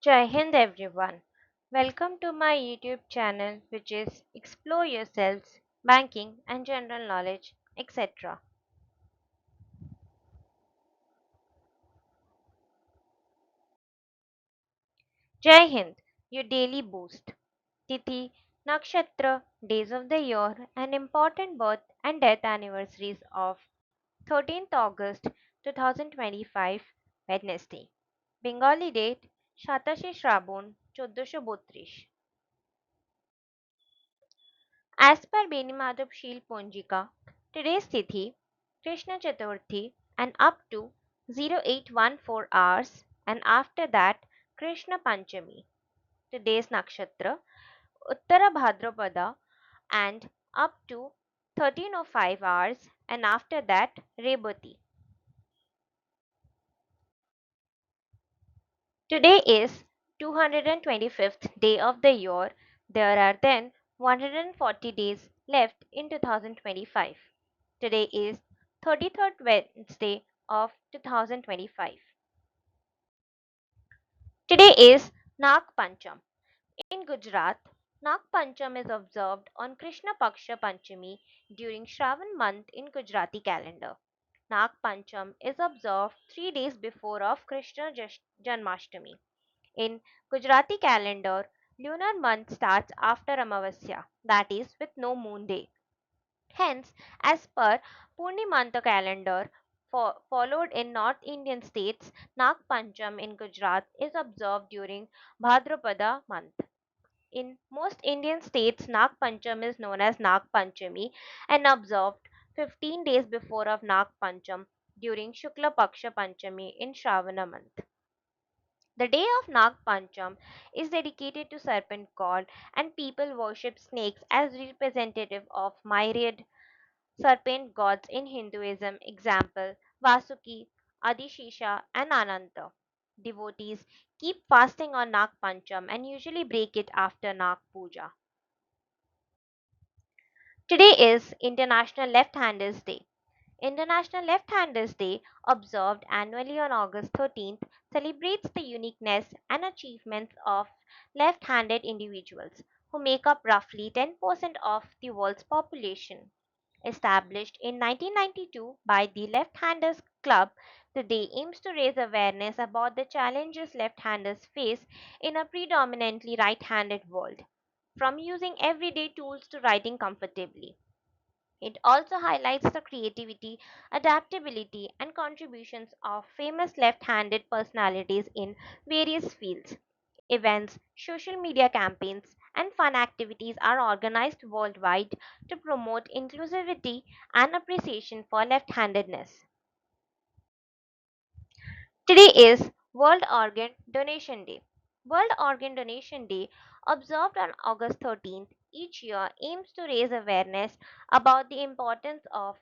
Jai Hind everyone. Welcome to my YouTube channel which is Explore Yourselves, Banking and General Knowledge, etc. Jai Hind, your daily boost. Tithi, Nakshatra, days of the year and important birth and death anniversaries of 13th August 2025 Wednesday. Bengali date 27 Shraban 1432 As per Benimadhav Shil Ponjika, today's Tithi, Krishna Chaturthi, and up to 0814 hours, and after that, Krishna Panchami. Today's Nakshatra, Uttara Bhadrapada, and up to 1305 hours, and after that, Rebati. Today is 225th day of the year. There are then 140 days left in 2025. Today is 33rd Wednesday of 2025. Today is Nag Pancham. In Gujarat, Nag Pancham is observed on Krishna Paksha Panchami during Shravan month in Gujarati calendar. Nag Pancham is observed 3 days before of Krishna Janmashtami. In Gujarati calendar, lunar month starts after Amavasya, that is, with no moon day. Hence, as per Purnimanta calendar, followed in North Indian states, Nag Pancham in Gujarat is observed during Bhadrapada month. In most Indian states, Nag Pancham is known as Nag Panchami and observed 15 days before of Nag Pancham during Shukla Paksha Panchami in Shravana month. The day of Nag Pancham is dedicated to serpent god and people worship snakes as representative of myriad serpent gods in Hinduism, example Vasuki, Adishesha and Ananta. Devotees keep fasting on Nag Pancham and usually break it after Nag Puja. Today is International Left-Handers Day. International Left-Handers Day, observed annually on August 13th, celebrates the uniqueness and achievements of left-handed individuals who make up roughly 10% of the world's population. Established in 1992 by the Left-Handers Club, the day aims to raise awareness about the challenges left-handers face in a predominantly right-handed world, from using everyday tools to writing comfortably. It also highlights the creativity, adaptability, and contributions of famous left handed personalities in various fields. Events, social media campaigns, and fun activities are organized worldwide to promote inclusivity and appreciation for left handedness. Today is World Organ Donation Day. World Organ Donation Day, observed on August 13th each year, aims to raise awareness about the importance of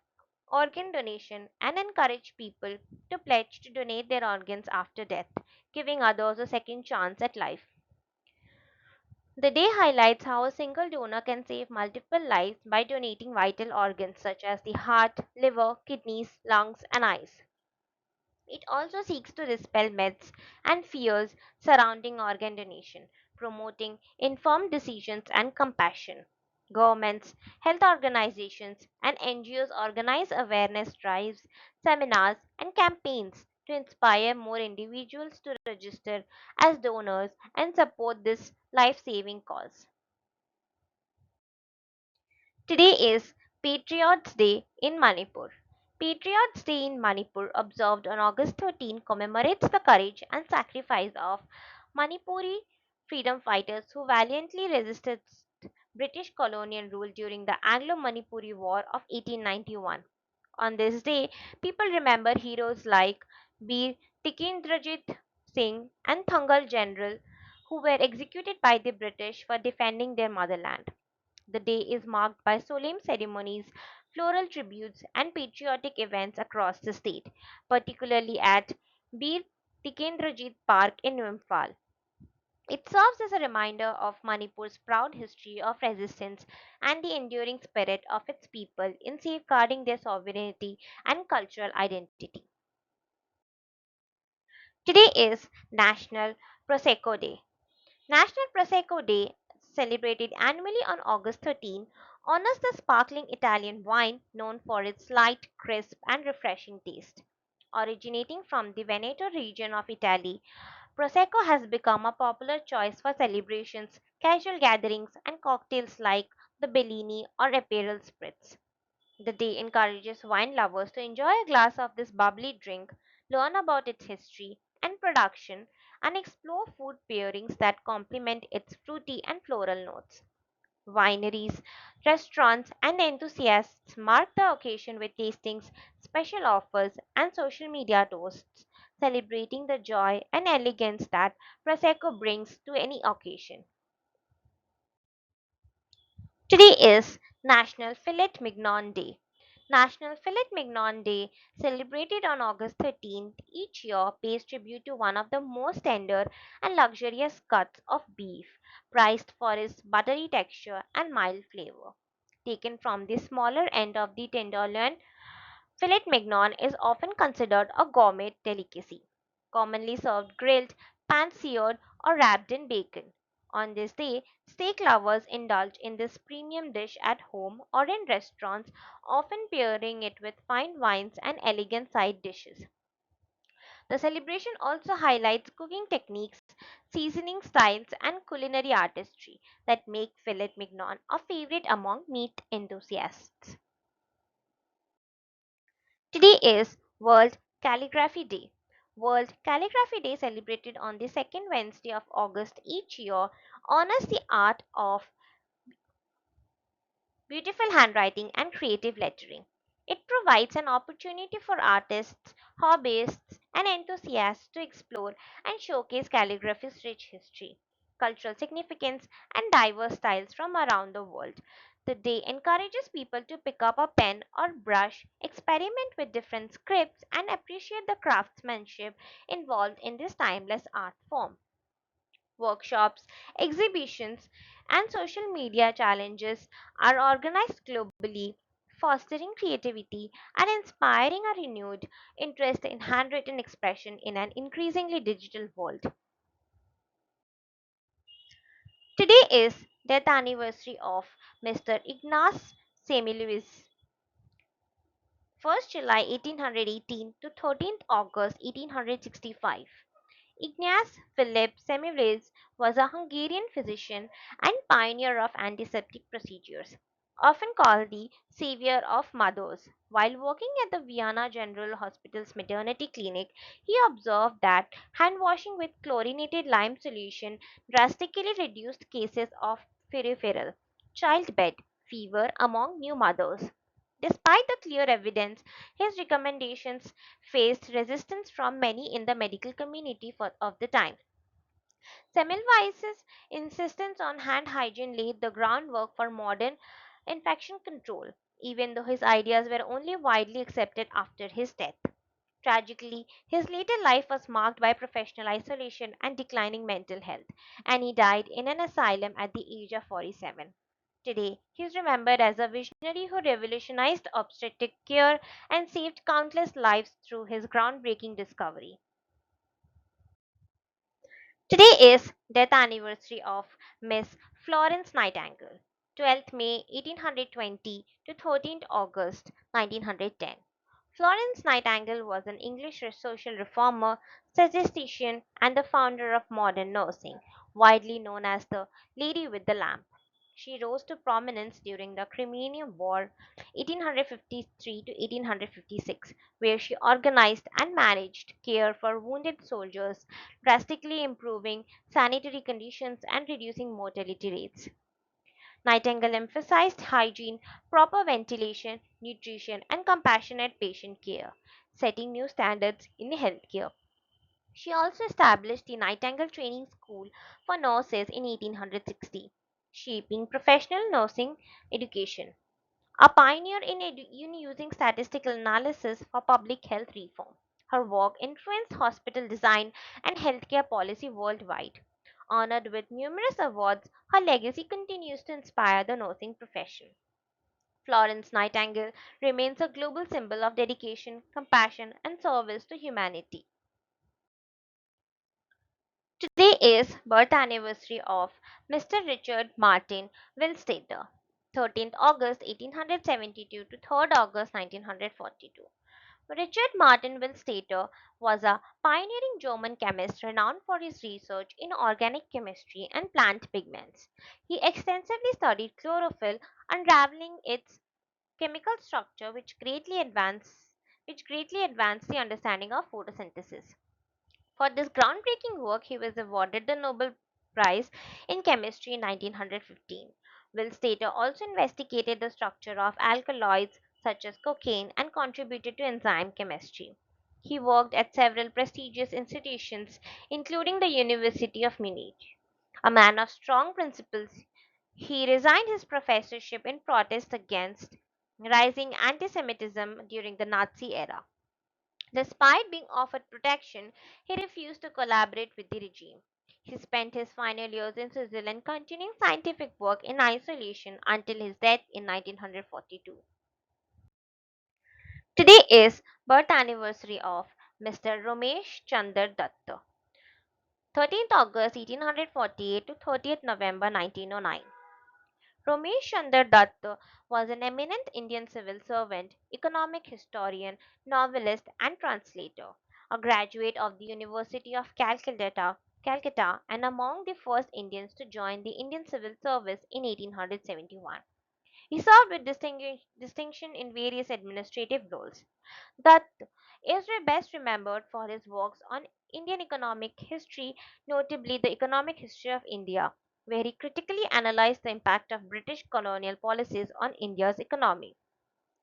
organ donation and encourage people to pledge to donate their organs after death, giving others a second chance at life. The day highlights how a single donor can save multiple lives by donating vital organs such as the heart, liver, kidneys, lungs, and eyes. It also seeks to dispel myths and fears surrounding organ donation, promoting informed decisions and compassion. Governments, health organizations, and NGOs organize awareness drives, seminars, and campaigns to inspire more individuals to register as donors and support this life saving cause. Today is Patriots Day in Manipur. Patriots Day in Manipur, observed on August 13, commemorates the courage and sacrifice of Manipuri freedom fighters who valiantly resisted British colonial rule during the Anglo-Manipuri War of 1891. On this day, people remember heroes like Bir Tikendrajit Singh and Thangal General who were executed by the British for defending their motherland. The day is marked by solemn ceremonies, floral tributes, and patriotic events across the state, particularly at Bir Tikendrajit Park in Imphal. It serves as a reminder of Manipur's proud history of resistance and the enduring spirit of its people in safeguarding their sovereignty and cultural identity. Today is National Prosecco Day. National Prosecco Day, celebrated annually on August 13, honors the sparkling Italian wine known for its light, crisp, and refreshing taste. Originating from the Veneto region of Italy, Prosecco has become a popular choice for celebrations, casual gatherings, and cocktails like the Bellini or Aperol Spritz. The day encourages wine lovers to enjoy a glass of this bubbly drink, learn about its history and production, and explore food pairings that complement its fruity and floral notes. Wineries, restaurants, and enthusiasts mark the occasion with tastings, special offers, and social media toasts, celebrating the joy and elegance that Prosecco brings to any occasion. Today is National Filet Mignon Day. National Filet Mignon Day, celebrated on August 13th each year, pays tribute to one of the most tender and luxurious cuts of beef, prized for its buttery texture and mild flavor. Taken from the smaller end of the tenderloin, filet mignon is often considered a gourmet delicacy, commonly served grilled, pan-seared, or wrapped in bacon. On this day, steak lovers indulge in this premium dish at home or in restaurants, often pairing it with fine wines and elegant side dishes. The celebration also highlights cooking techniques, seasoning styles, and culinary artistry that make filet mignon a favorite among meat enthusiasts. Today is World Calligraphy Day. World Calligraphy Day, celebrated on the second Wednesday of August each year, honors the art of beautiful handwriting and creative lettering. It provides an opportunity for artists, hobbyists, and enthusiasts to explore and showcase calligraphy's rich history, cultural significance, and diverse styles from around the world. The day encourages people to pick up a pen or brush, experiment with different scripts, and appreciate the craftsmanship involved in this timeless art form. Workshops, exhibitions, and social media challenges are organized globally, fostering creativity and inspiring a renewed interest in handwritten expression in an increasingly digital world. Today is death anniversary of Mr. Ignace Semmelweis, 1st July 1818 to 13th August 1865. Ignace Philip Semmelweis was a Hungarian physician and pioneer of antiseptic procedures, often called the savior of mothers. While working at the Vienna General Hospital's maternity clinic, he observed that hand washing with chlorinated lime solution drastically reduced cases of peripheral childbed fever among new mothers. Despite the clear evidence, his recommendations faced resistance from many in the medical community of the time. Semmelweis's insistence on hand hygiene laid the groundwork for modern infection control, even though his ideas were only widely accepted after his death. Tragically, his later life was marked by professional isolation and declining mental health, and he died in an asylum at the age of 47. Today, he is remembered as a visionary who revolutionized obstetric care and saved countless lives through his groundbreaking discovery. Today is death anniversary of Miss Florence Nightingale, 12th May 1820 to 13th August 1910. Florence Nightingale was an English social reformer, statistician, and the founder of modern nursing, widely known as the Lady with the Lamp. She rose to prominence during the Crimean War 1853 to 1856, where she organized and managed care for wounded soldiers, drastically improving sanitary conditions and reducing mortality rates. Nightingale emphasized hygiene, proper ventilation, nutrition, and compassionate patient care, setting new standards in healthcare. She also established the Nightingale Training School for Nurses in 1860, shaping professional nursing education. A pioneer in using statistical analysis for public health reform, her work influenced hospital design and healthcare policy worldwide. Honored with numerous awards, her legacy continues to inspire the nursing profession. Florence Nightingale remains a global symbol of dedication, compassion, and service to humanity. Today is birth anniversary of Mr. Richard Martin Willstater, 13th August 1872 to 3rd August 1942. Richard Martin Willstater was a pioneering German chemist renowned for his research in organic chemistry and plant pigments. He extensively studied chlorophyll, unraveling its chemical structure which greatly advanced the understanding of photosynthesis. For this groundbreaking work, he was awarded the Nobel Prize in Chemistry in 1915. Willstater also investigated the structure of alkaloids such as cocaine and contributed to enzyme chemistry. He worked at several prestigious institutions, including the University of Munich. A man of strong principles, he resigned his professorship in protest against rising anti Semitism during the Nazi era. Despite being offered protection, he refused to collaborate with the regime. He spent his final years in Switzerland continuing scientific work in isolation until his death in 1942. Today is birth anniversary of Mr. Ramesh Chandra Datta, 13th August 1848 to 30th November 1909. Ramesh Chandra Dutt was an eminent Indian civil servant, economic historian, novelist, and translator, a graduate of the University of Calcutta, and among the first Indians to join the Indian Civil Service in 1871. He served with distinction in various administrative roles. Dutt is best remembered for his works on Indian economic history, notably the Economic History of India, where he critically analyzed the impact of British colonial policies on India's economy.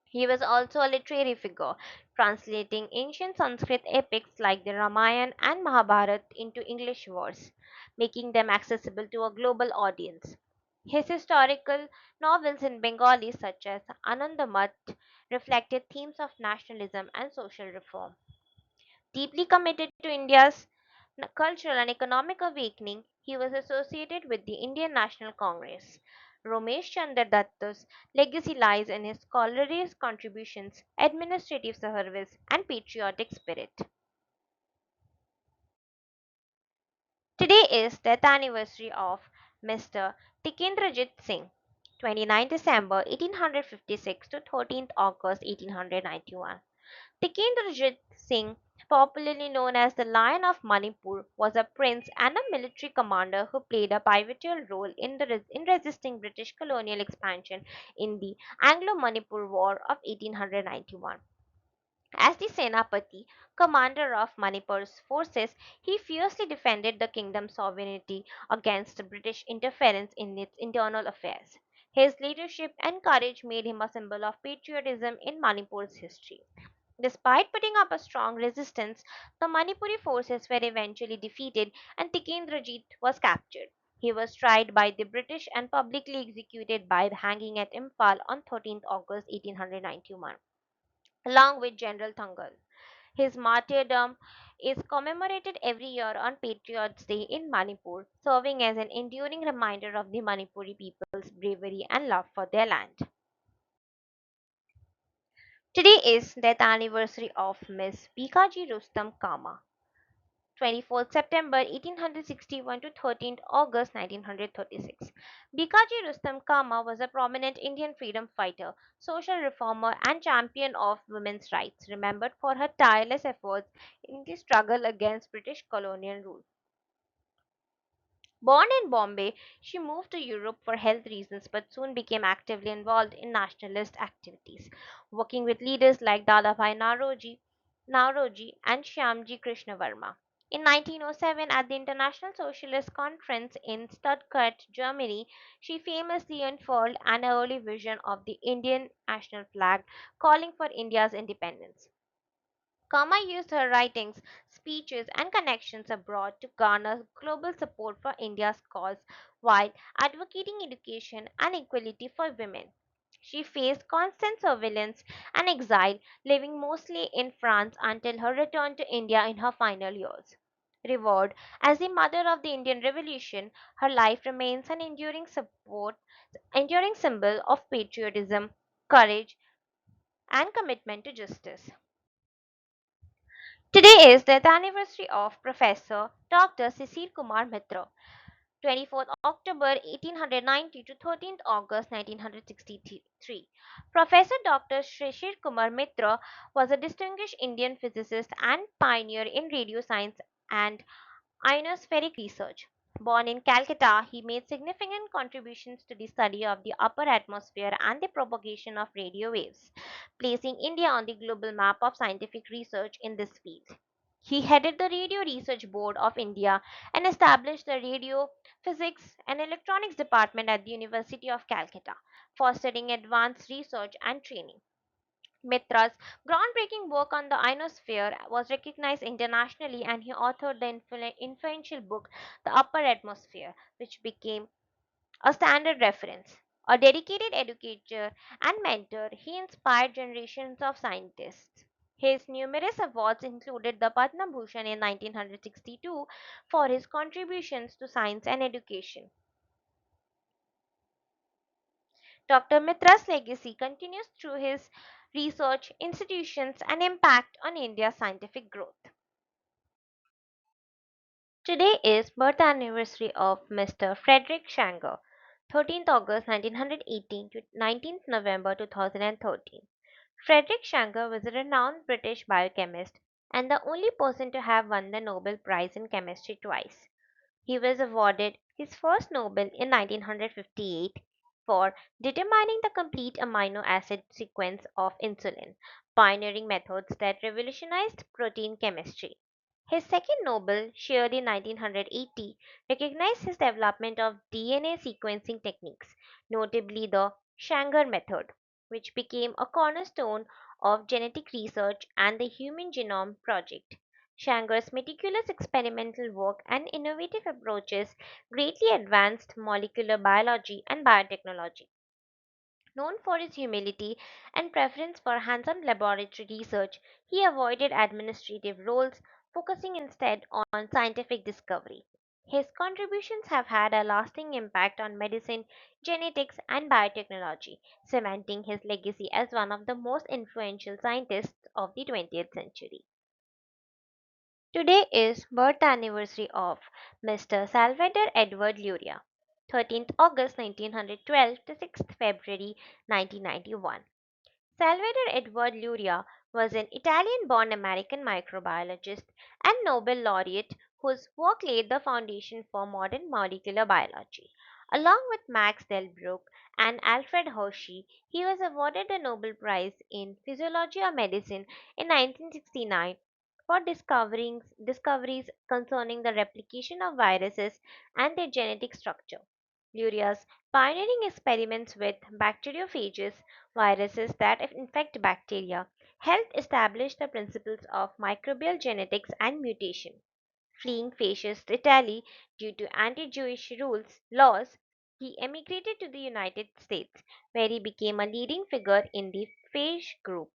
He was also a literary figure, translating ancient Sanskrit epics like the Ramayana and Mahabharata into English verse, making them accessible to a global audience. His historical novels in Bengali, such as Anandamath, reflected themes of nationalism and social reform. Deeply committed to India's cultural and economic awakening, he was associated with the Indian National Congress. Ramesh Chandra Dutt's legacy lies in his scholarly contributions, administrative service, and patriotic spirit. Today is death anniversary of Mr. Tikendrajit Singh, 29 December 1856 to 13th August 1891. Tikendrajit Singh, popularly known as the Lion of Manipur, was a prince and a military commander who played a pivotal role in resisting British colonial expansion in the Anglo-Manipur War of 1891. As the Senapati, commander of Manipur's forces, he fiercely defended the kingdom's sovereignty against British interference in its internal affairs. His leadership and courage made him a symbol of patriotism in Manipur's history. Despite putting up a strong resistance, the Manipuri forces were eventually defeated and Tikendrajit was captured. He was tried by the British and publicly executed by hanging at Imphal on 13th August 1891, along with General Thangal. His martyrdom is commemorated every year on Patriots' Day in Manipur, serving as an enduring reminder of the Manipuri people's bravery and love for their land. Today is death anniversary of Miss Bikaji Rustam Kama, 24th September 1861 to 13th August 1936. Bikaji Rustam Kama was a prominent Indian freedom fighter, social reformer, and champion of women's rights, remembered for her tireless efforts in the struggle against British colonial rule. Born in Bombay, she moved to Europe for health reasons but soon became actively involved in nationalist activities, working with leaders like Dadabhai Nauroji and Shyamji Krishnavarma. In 1907, at the International Socialist Conference in Stuttgart, Germany, she famously unfurled an early vision of the Indian national flag, calling for India's independence. Kama used her writings, speeches, and connections abroad to garner global support for India's cause while advocating education and equality for women. She faced constant surveillance and exile, living mostly in France until her return to India in her final years. Revered as the mother of the Indian Revolution, her life remains an enduring symbol of patriotism, courage, and commitment to justice. Today is the anniversary of Professor Dr. Cecil Kumar Mitra, 24th October 1890 to 13th August 1963. Professor Dr. Shishir Kumar Mitra was a distinguished Indian physicist and pioneer in radio science and ionospheric research. Born in Calcutta, he made significant contributions to the study of the upper atmosphere and the propagation of radio waves, placing India on the global map of scientific research in this field. He headed the Radio Research Board of India and established the Radio Physics and Electronics Department at the University of Calcutta, fostering advanced research and training. Mitra's groundbreaking work on the ionosphere was recognized internationally, and he authored the influential book The Upper Atmosphere, which became a standard reference. A dedicated educator and mentor, he inspired generations of scientists. His numerous awards included the Padma Bhushan in 1962 for his contributions to science and education. Dr. Mitra's legacy continues through his research institutions and impact on India's scientific growth. Today is birth anniversary of Mr. Frederick Sanger, 13th August 1918 to 19th November 2013. Frederick Sanger was a renowned British biochemist and the only person to have won the Nobel Prize in Chemistry twice. He was awarded his first Nobel in 1958 for determining the complete amino acid sequence of insulin, pioneering methods that revolutionized protein chemistry. His second Nobel, shared in 1980, recognized his development of DNA sequencing techniques, notably the Sanger method, which became a cornerstone of genetic research and the Human Genome Project. Sanger's meticulous experimental work and innovative approaches greatly advanced molecular biology and biotechnology. Known for his humility and preference for hands on laboratory research, he avoided administrative roles, focusing instead on scientific discovery. His contributions have had a lasting impact on medicine, genetics, and biotechnology, cementing his legacy as one of the most influential scientists of the 20th century. Today is birth anniversary of Mr. Salvador Edward Luria, 13th August 1912 to 6th February 1991. Salvador Edward Luria was an Italian-born American microbiologist and Nobel laureate whose work laid the foundation for modern molecular biology. Along with Max Delbruck and Alfred Hershey, he was awarded the Nobel Prize in Physiology or Medicine in 1969 for discoveries concerning the replication of viruses and their genetic structure. Luria's pioneering experiments with bacteriophages, viruses that infect bacteria, helped establish the principles of microbial genetics and mutation. Fleeing fascist Italy due to anti-Jewish laws, he emigrated to the United States, where he became a leading figure in the phage group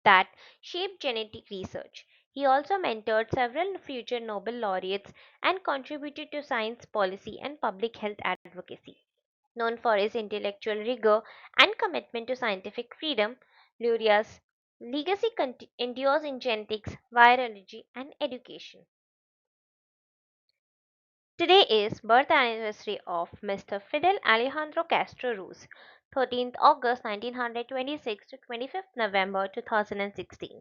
that shaped genetic research. He also mentored several future Nobel laureates and contributed to science policy and public health advocacy. Known for his intellectual rigor and commitment to scientific freedom, Luria's legacy endures in genetics, virology, and education. Today is birth anniversary of Mr. Fidel Alejandro Castro Ruz, 13th August 1926 to 25th November 2016.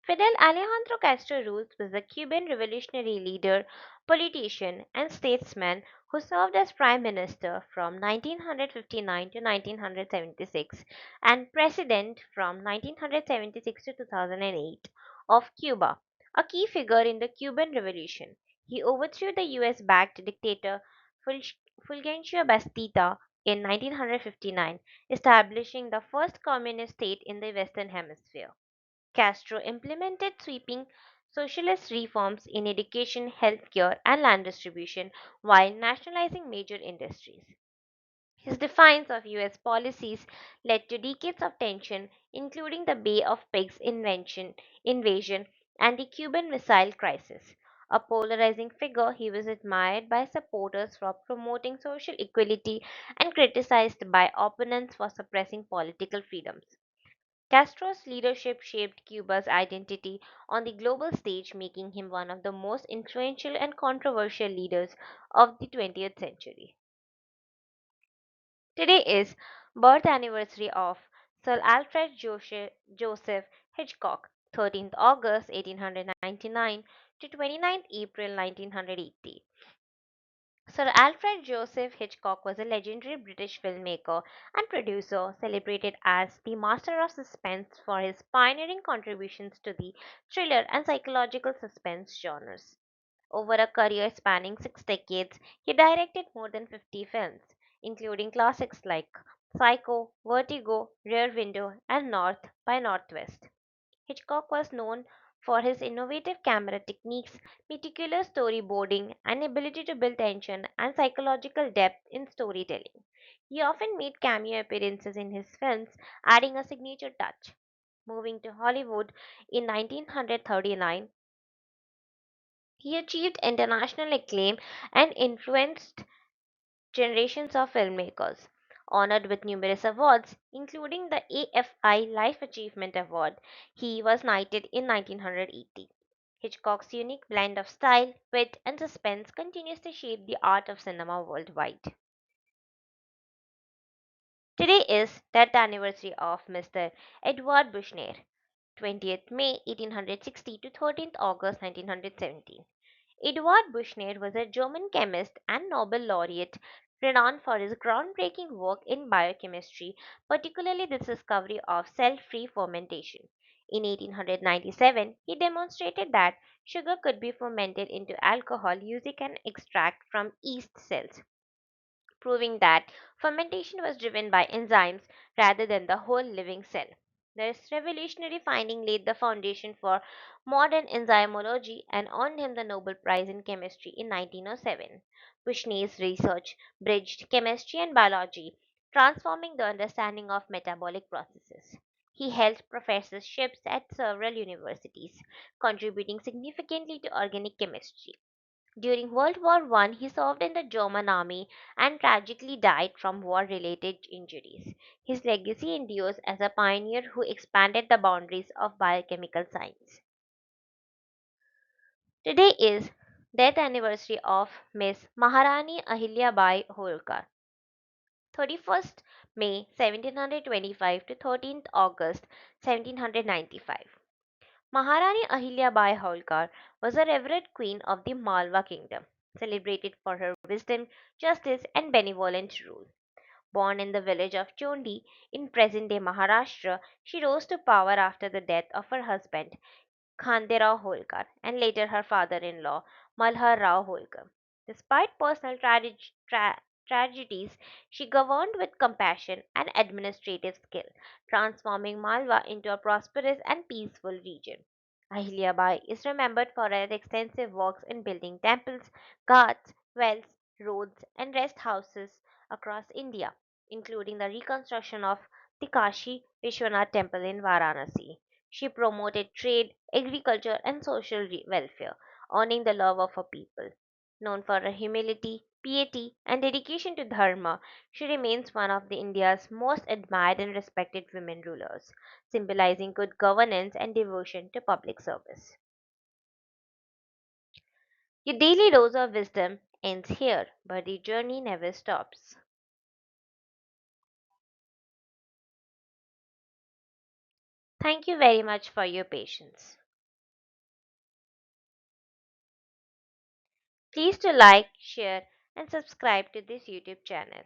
Fidel Alejandro Castro Ruz was a Cuban revolutionary leader, politician, and statesman who served as prime minister from 1959 to 1976 and president from 1976 to 2008 of Cuba, a key figure in the Cuban Revolution. He overthrew the US backed dictator Fulgencio Bastida in 1959, establishing the first communist state in the Western Hemisphere. Castro implemented sweeping socialist reforms in education, healthcare, and land distribution while nationalizing major industries. His defiance of US policies led to decades of tension, including the Bay of Pigs invasion and the Cuban Missile Crisis. A polarizing figure, he was admired by supporters for promoting social equality and criticized by opponents for suppressing political freedoms. Castro's leadership shaped Cuba's identity on the global stage, making him one of the most influential and controversial leaders of the 20th century. Today is birth anniversary of Sir Alfred Joseph Hitchcock, 13th August 1899 to 29th April 1980. Sir Alfred Joseph Hitchcock was a legendary British filmmaker and producer, celebrated as the master of suspense for his pioneering contributions to the thriller and psychological suspense genres. Over a career spanning 6 decades, he directed more than 50 films, including classics like Psycho, Vertigo, Rear Window, and North by Northwest. Hitchcock was known for his innovative camera techniques, meticulous storyboarding, and ability to build tension and psychological depth in storytelling. He often made cameo appearances in his films, adding a signature touch. Moving to Hollywood in 1939, he achieved international acclaim and influenced generations of filmmakers. Honored with numerous awards, including the AFI Life Achievement Award, he was knighted in 1980. Hitchcock's unique blend of style, wit, and suspense continues to shape the art of cinema worldwide. Today is death anniversary of Mr. Edward Buchner, 20th May 1860 to 13th August 1917. Edward Buchner was a German chemist and Nobel laureate renowned for his groundbreaking work in biochemistry, particularly the discovery of cell-free fermentation. In 1897, he demonstrated that sugar could be fermented into alcohol using an extract from yeast cells, proving that fermentation was driven by enzymes rather than the whole living cell. This revolutionary finding laid the foundation for modern enzymology and earned him the Nobel Prize in Chemistry in 1907. Bushnell's research bridged chemistry and biology, transforming the understanding of metabolic processes. He held professorships at several universities, contributing significantly to organic chemistry. During World War I, he served in the German army and tragically died from war related injuries. His legacy endures as a pioneer who expanded the boundaries of biochemical science. Today is death anniversary of Miss Maharani Ahilyabai Holkar, 31st May 1725 to 13th August 1795. Maharani Ahilyabai Holkar was a revered queen of the Malwa kingdom, celebrated for her wisdom, justice, and benevolent rule. Born in the village of Chondi in present day Maharashtra, she rose to power after the death of her husband, Khanderao Holkar, and later her father-in-law, Malhar Rao Holkar. Despite personal tragedies, she governed with compassion and administrative skill, transforming Malwa into a prosperous and peaceful region. Ahilyabai is remembered for her extensive works in building temples, ghats, wells, roads, and rest houses across India, including the reconstruction of the Kashi Vishwanath temple in Varanasi. She promoted trade, agriculture, and social welfare, earning the love of her people. Known for her humility, piety, and dedication to dharma, she remains one of the India's most admired and respected women rulers, symbolizing good governance and devotion to public service. Your daily dose of wisdom ends here, but the journey never stops. Thank you very much for your patience. Please to like, share, and subscribe to this YouTube channel.